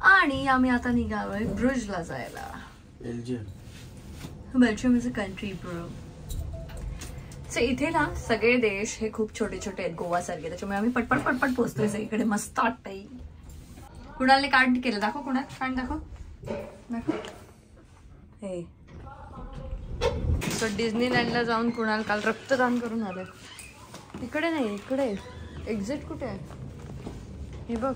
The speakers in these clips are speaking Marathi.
आणि आम्ही आता निघालोय ब्रुजला जायला. Belgium is a country bro. So इथे ना सगळे देश हे खूप छोटे छोटे आहेत गोवा सारखे, त्याच्यामुळे आम्ही पटपट पटपट पोहोचतोय सगळीकडे. मस्त वाटतंय. कुणालने कार्ड केलं, दाखव कुणाल कार्ड दाखव दाखव. हे सो डिझनीलँडला जाऊन कुणाल काल रक्तदान करून आले. इकडे नाही, इकडे एक्झिट कुठे आहे हे बघ.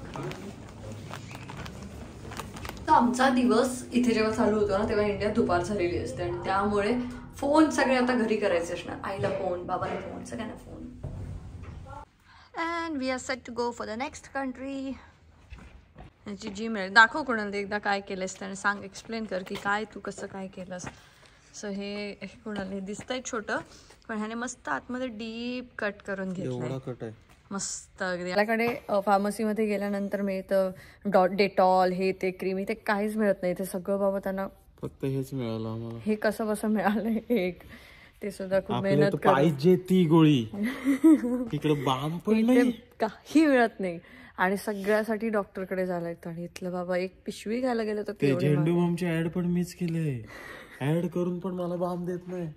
तर आमचा दिवस इथे जेव्हा चालू होतो ना तेव्हा इंडियात दुपार झालेली असते आणि त्यामुळे फोन सगळे आता घरी करायचे असणार. आईला फोन, बाबाला फोन, सगळ्यांना phone. And we are set to go for the next country. याची जी मिळेल दाखव कोणाला एकदा काय केलंस त्याने सांग, एक्सप्लेन कर की काय तू कसं काय केलंस. सो हे कोणाला दिसतंय छोटं पण ह्याने मस्त आतमध्ये डीप कट करून घेतलंय. मस्त अगदी. आपल्याकडे फार्मसीमध्ये गेल्यानंतर मिळतं डेटॉल हे ते क्रीमी, ते काहीच मिळत नाही. ते सगळं बाबा त्यांना फक्त हेच मिळालं आम्हाला. हे कसं कसं मिळालंय एक, ते सुद्धा खूप मेहनत पाहिजे. ती गोळी तिकडे बाम पण काही मिळत नाही आणि सगळ्यासाठी डॉक्टरकडे झालायत. आणि इथलं बाबा एक पिशवी घ्यायला गेलं तर ते झेंडू बामची ऍड पण मीच केले, ऍड करून पण मला बाम देत नाही.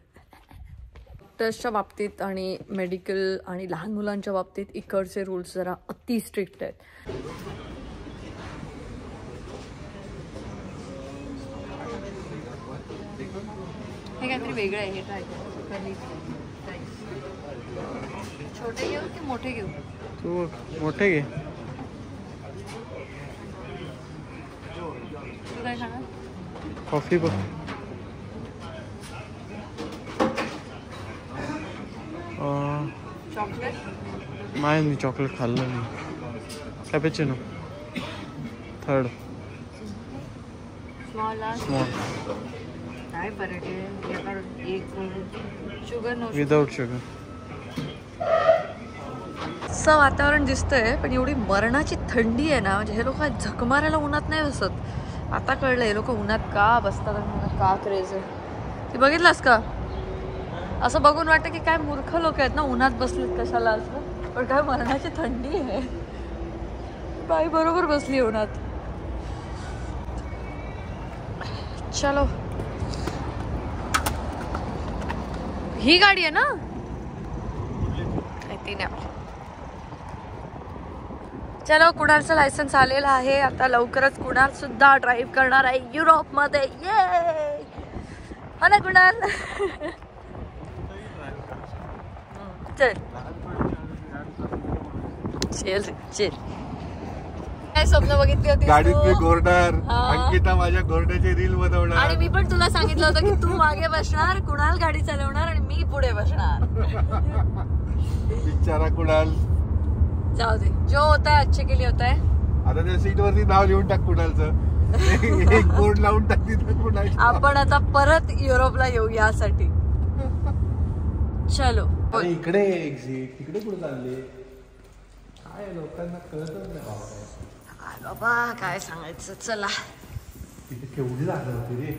डॉक्टर्सच्या बाबतीत आणि मेडिकल आणि लहान मुलांच्या बाबतीत इकडचे रूल्स जरा अति स्ट्रिक्ट आहेत. हे काहीतरी वेगळं आहे, हे ट्राय कर. छोटे घेऊ की मोठे घेऊ? तू मोठे घे. तू काय खाणार? कॉफी बघ. चॉकलेट नाही, मी चॉकलेट खाल्लं नाही. Cappuccino third small. काय फरक आहे? एक शुगर नो विदाउट शुगर. असं वातावरण दिसतंय पण एवढी मरणाची थंडी आहे ना, म्हणजे हे लोक झक मारायला उन्हात नाही बसत. आता कळलं हे लोक उन्हात का बसतात आणि का क्रेज आहे ते. बघितलंस का? असं बघून वाटतं की काय मूर्ख लोक आहेत ना, उन्हात बसलेत कशाला असं. पण काय मरणाची थंडी आहे. बाई बरोबर बसली उन्हात. चलो, ही गाडी आहे ना ती नाही. चलो, कुणालचं लायसन्स आलेलं आहे. आता लवकरच कुणाल सुद्धा ड्राईव्ह करणार आहे युरोप मध्ये. ये हो ना कुणाल? चल चल चल. काय स्वप्न बघितली होती? गाडीतली घोरणार, अंकिता माझ्या घोरण्याची रील बनवणार. आणि मी पण तुला सांगितलं होतं की तू मागे बसणार, कुणाल गाडी चालवणार आणि मी पुढे बसणार. बिचारा कुणाल. जाऊ दे, जो होता है अच्छे के लिए होता है. आता त्या सीट वरती नाव लिहून टाक कुणालचं, एक बोर्ड लावून टाक तिथं कुणाल. आपण आता परत युरोपला येऊ यासाठी. चलो. इकडे एक्झिट, तिकडे कुठे चालले? काय लोकांना कळतच नाही बाबा, काय सांगायचं. चला, तिथे केवढी जागा होती रे.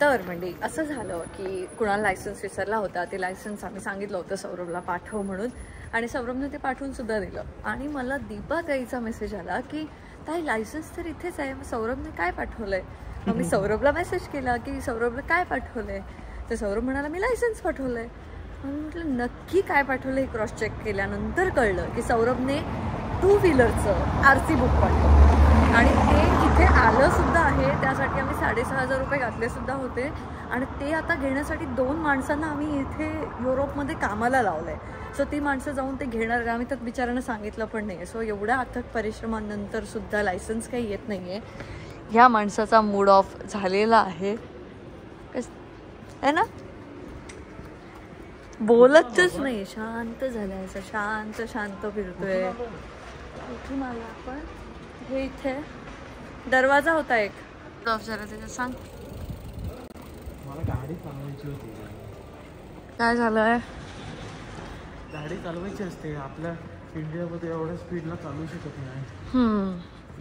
तर म्हणजे असं झालं की कुणाल लायसन्स विसरला होता. ते लायसन्स आम्ही सांगितलं होतं सौरभला पाठव म्हणून, आणि सौरभने ते पाठवून सुद्धा दिलं. आणि मला दीपा ताईचा मेसेज आला की ताई लायसन्स तर इथेच आहे, मग सौरभने काय पाठवलंय? मग मी सौरभला मेसेज केला की सौरभला काय पाठवलंय? तर सौरभ म्हणाला मी लायसन्स पाठवलंय. म्हणून म्हटलं नक्की काय पाठवलं हे क्रॉस चेक केल्यानंतर कळलं की सौरभने 2 व्हीलरचं RC बुक पाठवलं आणि ते इथे आलं सुद्धा आहे. त्यासाठी आम्ही 6,500 रुपये घातले सुद्धा होते आणि ते आता घेण्यासाठी 2 माणसांना आम्ही इथे युरोपमध्ये कामाला लावलं आहे. सो ती माणसं जाऊन ते घेणार. आम्ही तर बिचारांना सांगितलं पण नाही. सो एवढ्या अथक परिश्रमांनंतर सुद्धा लायसन्स काही येत नाही आहे. ह्या माणसाचा मूड ऑफ झालेला आहे ना, बोलतच नाही, शांत झालाय. शांत शांत फिरतोय. कुठून आला आपण? हे इथे दरवाजा होता एक. जरा त्याच्यात सांग. मला गाडी चालवायची होती. काय झालंय? गाडी चालवायची असते. आपल्या इंडियामध्ये एवढ्या स्पीडला चालू शकत नाही.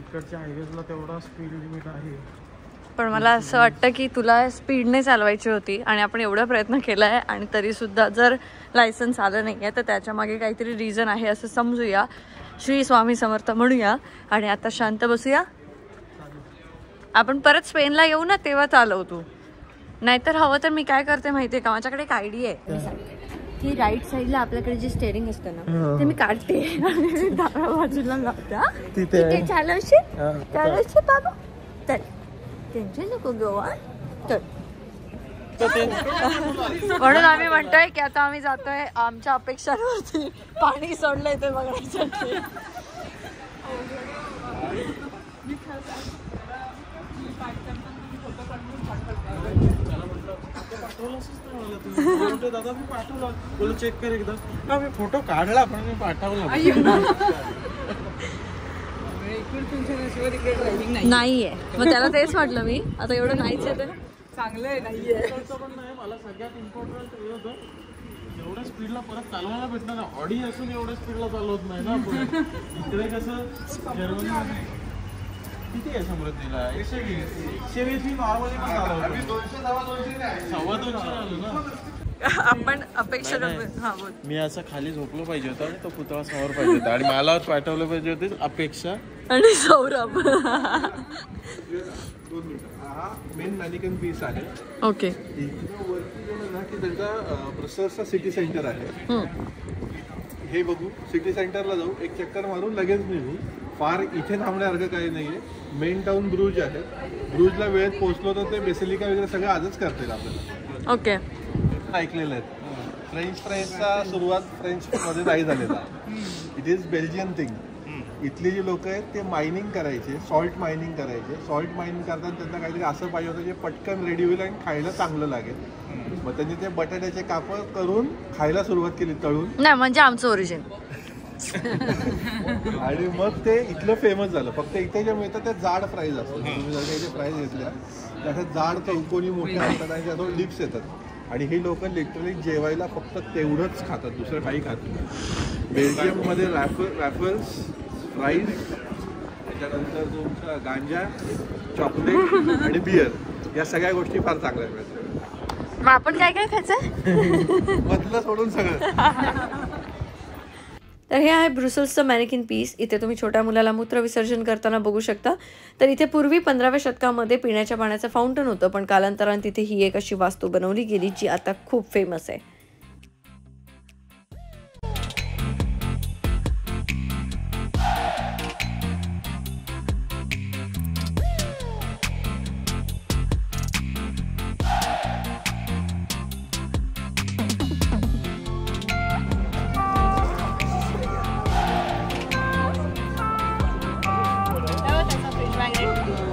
इकडच्या हायवेजला तेवढा स्पीड लिमिट आहे. पण मला असं वाटतं की तुला स्पीडने चालवायची होती आणि आपण एवढा प्रयत्न केला आहे आणि तरीसुद्धा जर लायसन्स आलं नाही आहे तर त्याच्या मागे काहीतरी रिझन आहे असं समजूया. श्री स्वामी समर्थ म्हणूया आणि आता शांत बसूया आपण परत स्पेनला येऊ ना तेव्हा चालव तू. नाहीतर हवं तर मी काय करते माहितीये का, माझ्याकडे एक आयडिया आहे. ही राईट साईडला आपल्याकडे जे स्टेअरिंग असतं ना ते मी काढते आणि डाव्या बाजूला लावते. तिथे चालवशील बाबा तर टेन्शन नको गोवा. तर म्हणून आम्ही म्हणतोय की आता आम्ही जातोय आमच्या अपेक्षांवरती पाणी सोडलंय ते बघण्यासाठी. दादा मी पाठवला बोल चेक कर एकदा. मी फोटो काढला पण मी पाठवला नाहीये. मग त्याला तेच म्हटलं मी आता एवढं नाहीच आहे तर चांगलं आहे. नाहीये मला सगळ्यात इम्पॉर्टंट हे होतं एवढ्या स्पीडला परत चालवायला भेटणार ना. ऑडी असून एवढ्या स्पीडला चालवत नाही ना आपण. इकडे कसं जर्मनी किती आहे समृद्धीला 120 मी नॉर्मली पण चालवतो. 250 आलो ना आपण अपेक्षा करतो. मी असं खाली झोपलो पाहिजे होतं आणि तो पुतळा समोर पाहिजे होता आणि मला पाठवलं पाहिजे होते अपेक्षा आणि सौरभ. हा मेन मॅनिकन पीस आहे. ओके की त्यांचा ब्रसेल्सचा सिटी सेंटर आहे. हे बघू सिटी सेंटरला जाऊ एक चक्कर मारून लगेच निघू. फार इथे थांबण्यासारखं काही नाहीये. मेन टाउन ब्रुज आहे. ब्रुजला वेळेत पोहोचलो तर ते बेसिलिका वगैरे सगळं आजच करतील आपल्याला. ओके ऐकलेलं आहे. फ्रेंच फ्राईजचा सुरुवात फ्रेंच मध्ये नाही झालेला. It is Belgian thing. इथली जी लोक आहेत ते मायनिंग करायचे, सॉल्ट मायनिंग करायचे. सॉल्ट मायनिंग करताना त्यांना काहीतरी असं पाहिजे होतं जे पटकन रेडी होईल आणि खायला चांगलं लागेल. मग त्यांनी ते बटाट्याचे कापं करून खायला सुरुवात केली तळून. नाही म्हणजे आमचं ओरिजिन. आणि मग ते इथलं फेमस झालं. फक्त इथे जे मिळतं ते जाड फ्राईज असतात. तुम्ही जर काही फ्राईज घेतल्या त्याच्यात जाड चौकोनी मोठ्या असतात आणि त्यातून लिप्स येतात. आणि हे लोक लिटरली जेवायला फक्त तेवढंच खातात, दुसरं काही खात नाही. बेल्जियममध्ये रॅफल्स, फ्राईज, त्याच्यानंतर तुमचा गांजा, चॉकलेट आणि बियर या सगळ्या गोष्टी फार चांगल्या मिळतात. मग आपण काय काय खायचं मधलं सोडून सगळं. तर हे आहे ब्रुसेल्सचं मॅनिकिन पीस. इथे तुम्ही छोट्या मुलाला मूत्र विसर्जन करताना बघू शकता. तर इथे पूर्वी 15व्या शतकामध्ये पिण्याच्या पाण्याचं फाउंटन होतं, पण कालांतराने तिथे ही एक अशी वास्तू बनवली गेली जी आता खूप फेमस आहे.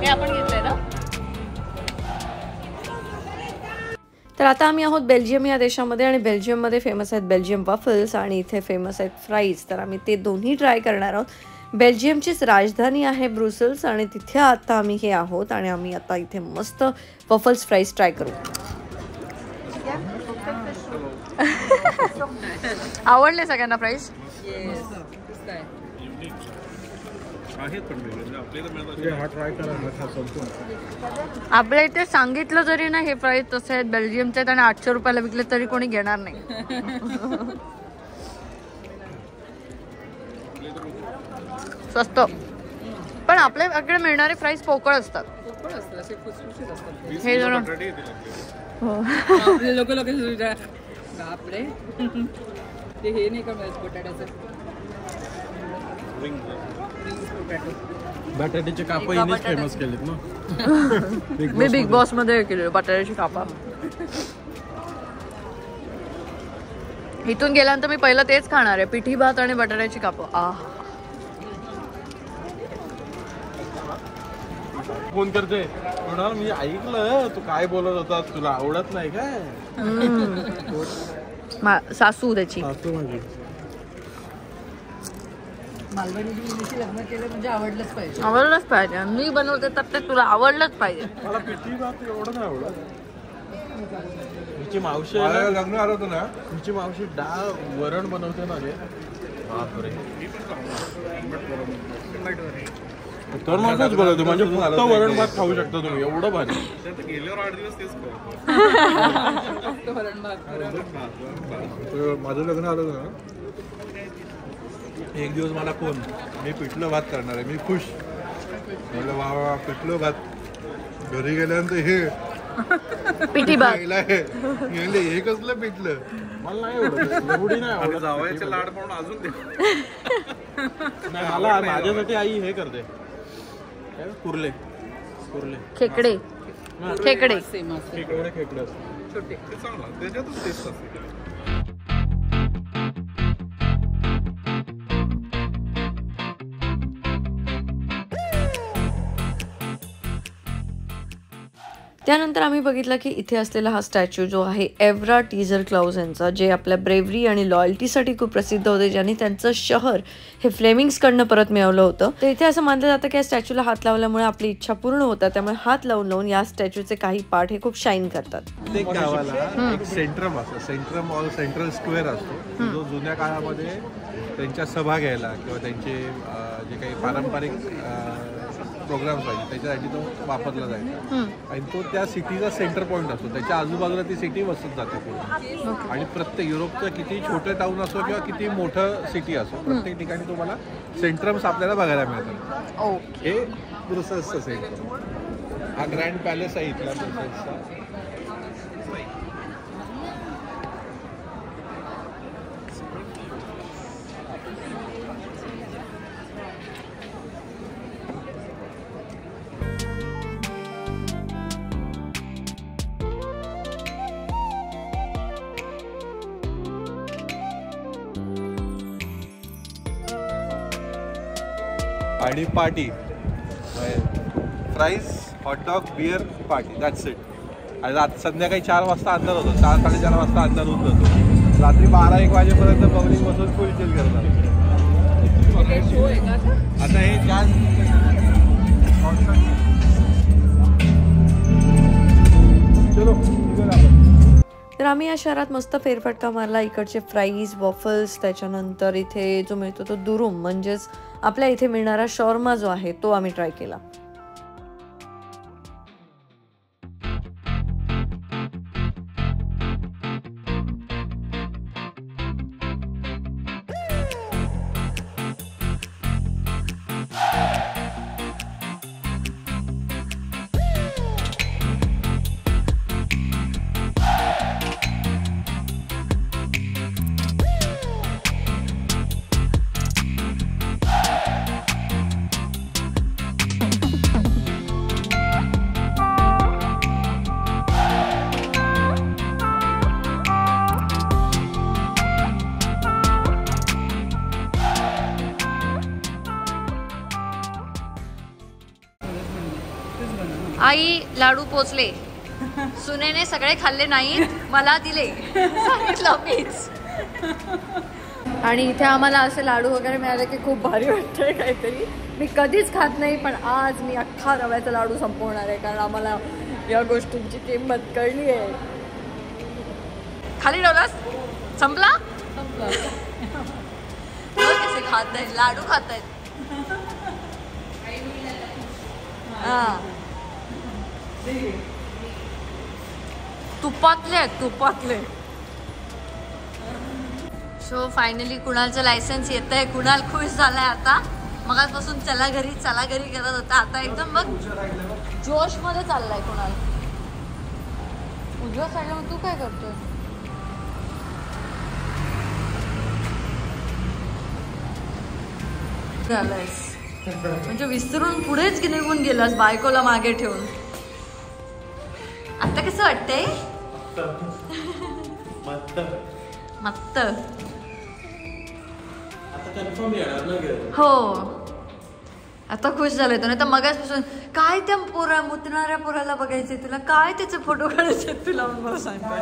आपण घेतलंय ना. तर आता आम्ही आहोत बेल्जियम या देशामध्ये आणि बेल्जियममध्ये फेमस आहेत बेल्जियम वॉफल्स आणि इथे फेमस आहेत फ्राईज. तर आम्ही ते दोन्ही ट्राय करणार आहोत. बेल्जियमचीच राजधानी आहे ब्रुसेल्स आणि तिथे आता आम्ही हे आहोत आणि आम्ही आता इथे मस्त वॉफल्स फ्राईज ट्राय करू. आवडले सगळ्यांना फ्राईज. आपल्या इथे सांगितलं जरी ना हे प्राइस तसे आहेत बेल्जियमचे आणि 800 रुपयाला विकले तरी कोणी घेणार नाही. स्वस्त. पण आपल्याकडे मिळणारे फ्राईज पोकळ असतात. हे जरा लोक बापरे ते हे नाही का बटाट्याचं बटाट्याचे काप हिनेच फेमस केलेत ना. मी बिग बॉस मध्ये केले बटाट्याची कापा. इथून गेल्यानंतर मी पहिलं तेच खाणार आहे, पिठी भात आणि बटाट्याची कापं. फोन करते म्हणाल मी ऐकलं तू काय बोलत होता, तुला आवडत नाही काय. सासू त्याची लग्न केलं म्हणजे आवडलंच पाहिजे. आवडलंच पाहिजे. मी बनवते तर ते तुला आवडलंच पाहिजे. मला पिठी भात एवढं नाही आवडत. तुमची मावशी लग्न आलं होतं ना, तुमची मावशी डाळ वरण बनवते ना रे, बापरे. तर मगच बनवते म्हणजे फक्त वरण भात खाऊ शकता तुम्ही, एवढं भारी. गेल्यावर 8 दिवस तेच वरण भात. माझं लग्न आलं ना, एक दिवस मला फोन, मी पिठलं भात करणार आहे, मी खुश. म्हटलं वा वा पिठलं भात. घरी गेल्यानंतर हे पिठी भात हे कसलं पिठलं मला नाही एवढं एवढी नाही आवडत. जावयाचे लाड म्हणून अजून ते नाही, मला माझ्यासाठी आई हे करते काय कुर्ले कुर्ले खेकडे खेकडे सेम असते खेकडे खेकडे असते. छोटे. ते चांगलं त्याच्यातच टेस्ट असते. त्यानंतर आम्ही बघितलं की इथे असलेला हा स्टॅच्यू जो आहे एव्हरा टीझर क्लाउज यांचा, जे आपल्या ब्रेव्हरी आणि लॉयल्टीसाठी खूप प्रसिद्ध होते, ज्यांनी त्यांचं शहर हे फ्लेमिंग्सकडनं परत मिळवलं होतं. तर इथे असं मानलं जातं की या स्टॅच्यूला हात लावल्यामुळे आपली इच्छा पूर्ण होतात. त्यामुळे हात लावून लावून या स्टॅच्यूचे काही पार्ट हे खूप शाईन करतात. प्रत्येक गावाला एक सेंट्रम असतो, सेंट्रम ऑर सेंट्रल स्क्वेअर असतो, जो जुन्या काळामध्ये त्यांच्या सभा घ्यायला किंवा त्यांचे जे काही पारंपरिक प्रोग्राम्स पाहिजे त्याच्यासाठी तो वापरला जायचा. आणि तो त्या सिटीचा सेंटर पॉईंट असतो, त्याच्या आजूबाजूला ती सिटी वसत जाते पुढे. आणि प्रत्येक युरोपचं किती छोटं टाऊन असो किंवा किती मोठं सिटी असो, प्रत्येक ठिकाणी तुम्हाला सेंट्रम्स आपल्याला बघायला मिळतात. हे ब्रुसेल्सचं सेंट्रम, हा ग्रँड पॅलेस आहे इथला ब्रुसेल्सचा. आणि party, fries, hot dog, beer, party, that's it. आणि संध्याकाळी 4 वाजता अंधार होतो, 4-4:30 वाजता अंधार होऊन जातो. रात्री 12-1 वाजेपर्यंत पब्लिक बसून फुल चिल करतात. शो आहे का आता हे जॅझ चलो तर आम्ही या शहरात मस्त फेरफटका मारला. इकडचे फ्राईज, वॉफल्स, त्याच्यानंतर इथे जो मिळतो तो दुरुम म्हणजेच आपल्या इथे मिळणारा शॉर्मा जो आहे तो आम्ही ट्राय केला. आई लाडू पोचले, सुनेने सगळे खाल्ले नाहीत, मला दिले, सांगितलं मीच. आणि इथे आम्हाला असे लाडू वगैरे मिळाले की खूप भारी वाटतंय काहीतरी. मी कधीच खात नाही, पण आज मी अख्खा रव्याचा लाडू संपवणार आहे, कारण आम्हाला या गोष्टींची किंमत कळली आहे. खाली ठेवलास, संपला. कसे खात आहेत लाडू, खात आहेत. तुपातले तुपातले. सो फायनली कुणालचं लायसन्स येत आहे. कुणाल खुश झालाय आता. मगाचपासून चला घरी करत होता, आता एकदम बघ जोश मध्ये चाललाय कुणाल. उजव्या साईडला तू काय करतोय? झालायस म्हणजे विसरून पुढेच निघून गेलास, बायकोला मागे ठेवून. आता कसं वाटतंय? मस्त. हो आता खुश झालाय तो. नाही तर मगाचपासून काय त्या मुतणाऱ्या पोराला बघायचंय तुला, काय त्याचे फोटो काढायचे तुला, मला सांगतोय.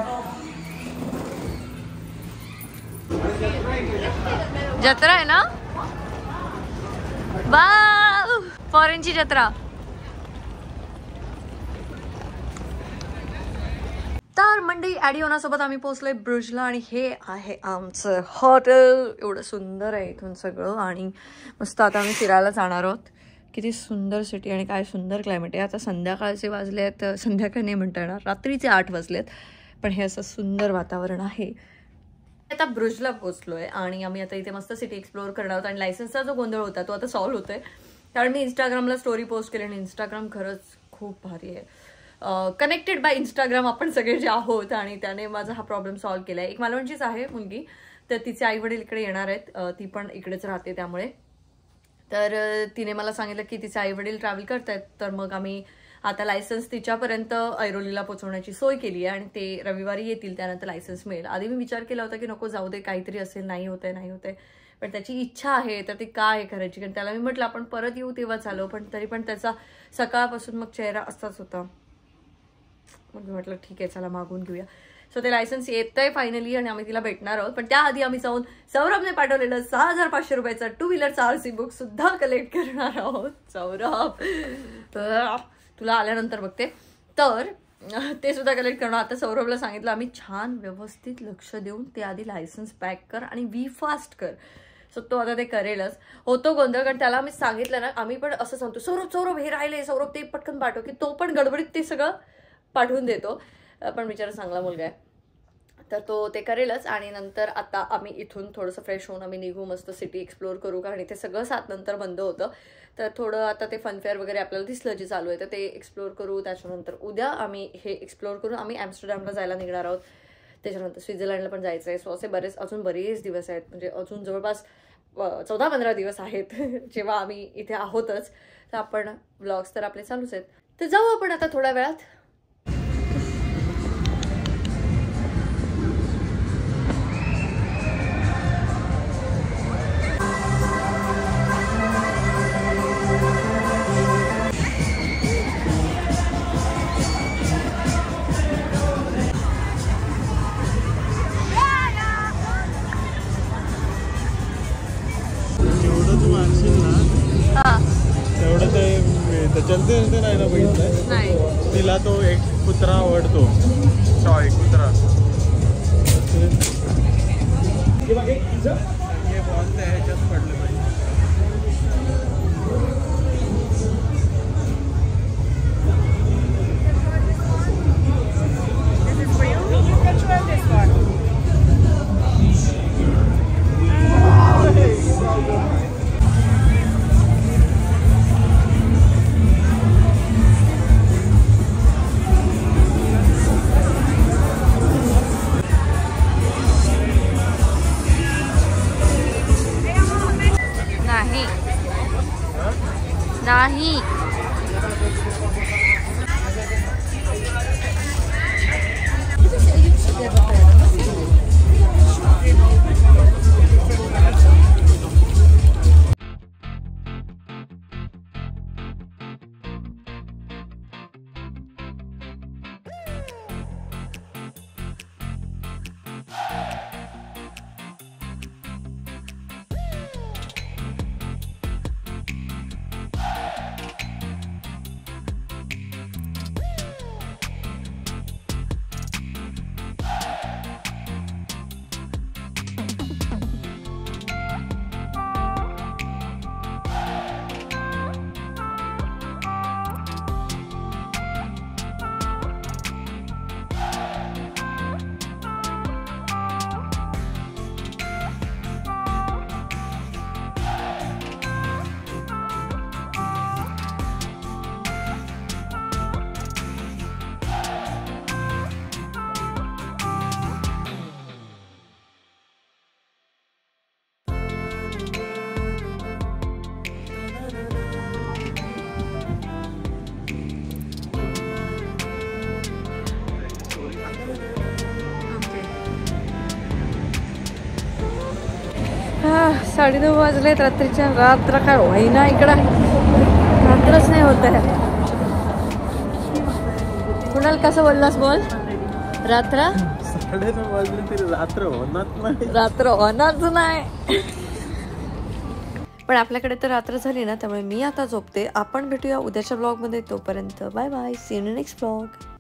जत्रा आहे ना, वाव, फॉरेनची जत्रा. तर मंडळी ॲडिओनासोबत आम्ही पोहोचलोय ब्रुजला आणि हे आहे आमचं हॉटेल. एवढं सुंदर आहे इथून सगळं आणि मस्त. आता आम्ही फिरायला जाणार आहोत. किती सुंदर सिटी आणि काय सुंदर क्लायमेट आहे. आता संध्याकाळचे वाजले आहेत, संध्याकाळ नाही म्हणता येणार, रात्रीचे 8 वाजलेत, पण हे असं सुंदर वातावरण आहे. आता ब्रुजला पोहोचलोय आणि आम्ही आता इथे मस्त सिटी एक्सप्लोअर करणार आहोत. आणि लायसन्सचा जो गोंधळ होता तो आता सॉल्व्ह होतोय, कारण मी इंस्टाग्रामला स्टोरी पोस्ट केली आणि इंस्टाग्राम खरंच खूप भारी आहे. कनेक्टेड बाय इंस्टाग्राम आपण सगळे जे आहोत आणि त्याने माझा हा प्रॉब्लेम सॉल्व्ह केलाय. एक मालवणचीच आहे मुलगी, तर तिचे आई वडील इकडे येणार आहेत, ती पण इकडेच राहते त्यामुळे. तर तिने मला सांगितलं की तिचे आई वडील ट्रॅव्हल करतायत, तर मग आम्ही आता लायसन्स तिच्यापर्यंत ऐरोलीला पोहोचवण्याची सोय केली आहे आणि ते रविवारी येतील, त्यानंतर लायसन्स मिळेल. आधी मी विचार केला होता की नको जाऊ दे, काहीतरी असेल, नाही होतंय, पण त्याची इच्छा आहे तर ती काय करायची. कारण त्याला मी म्हटलं आपण परत येऊ तेव्हा चालू, पण तरी पण त्याचा सकाळपासून मग चेहरा असाच होता. मग मी म्हटलं ठीक आहे चला मागून घेऊया. सो ते लायसन्स येतंय फायनली आणि आम्ही तिला भेटणार आहोत. पण त्याआधी आम्ही जाऊन सौरभने पाठवलेलं 6,500 रुपयाचा 2 व्हीलरचा RC बुक सुद्धा कलेक्ट करणार आहोत. सौरभ तुला आल्यानंतर बघते, तर ते सुद्धा कलेक्ट करणार. आता सौरभला सांगितलं आम्ही छान व्यवस्थित लक्ष देऊन ते आधी लायसन्स पॅक कर आणि वी फास्ट कर. सो तो आता ते करेलच. होतो गोंधळ, कारण त्याला मी सांगितलं ना, आम्ही पण असं सांगतो सौरभ हे राहिले, सौरभ ते पटकन पाठव, की तो पण गडबडीत ते सगळं पाठवून देतो. पण बिचारा चांगला मुलगा आहे, तर तो ते करेलच. आणि नंतर आता आम्ही इथून थोडंसं फ्रेश होऊन आम्ही निघू, मस्त सिटी एक्सप्लोर करू, कारण इथे सगळं 7 नंतर बंद होतं. तर थोडं आता ते फनफेअर वगैरे आपल्याला दिसलं जे चालू आहे, तर ते एक्सप्लोर करू. त्याच्यानंतर उद्या आम्ही हे एक्सप्लोर करून आम्ही ॲम्स्टरडॅमला जायला निघणार आहोत. त्याच्यानंतर स्वित्झर्लंडला पण जायचं आहे. सो असे अजून बरेच दिवस आहेत, म्हणजे अजून जवळपास 14-15 दिवस आहेत जेव्हा आम्ही इथे आहोतच. तर आपण व्लॉग्स तर आपले चालूच आहेत. तर जाऊ आपण आता थोड्या वेळात. चलते नाही ना बघितलं नाही, तिला तो एक कुत्रा आवडतो, टॉय कुत्रा. हे बॉल त्या ह्याच्यात पडलं पाहिजे. नाही हा 9:30 वाजलेत रात्रीच्या. रात्र काय होईना इकडं, रात्रच नाही होत आहे. कुणाल कसं बोललास बोल? रात्र 9:30 वाजले तरी रात्र होणार नाही, रात्र होणारच नाही. पण आपल्याकडे तर रात्र झाली ना, त्यामुळे मी आता झोपते. आपण भेटूया उद्याच्या ब्लॉगमध्ये. तोपर्यंत bye bye, see you in next blog.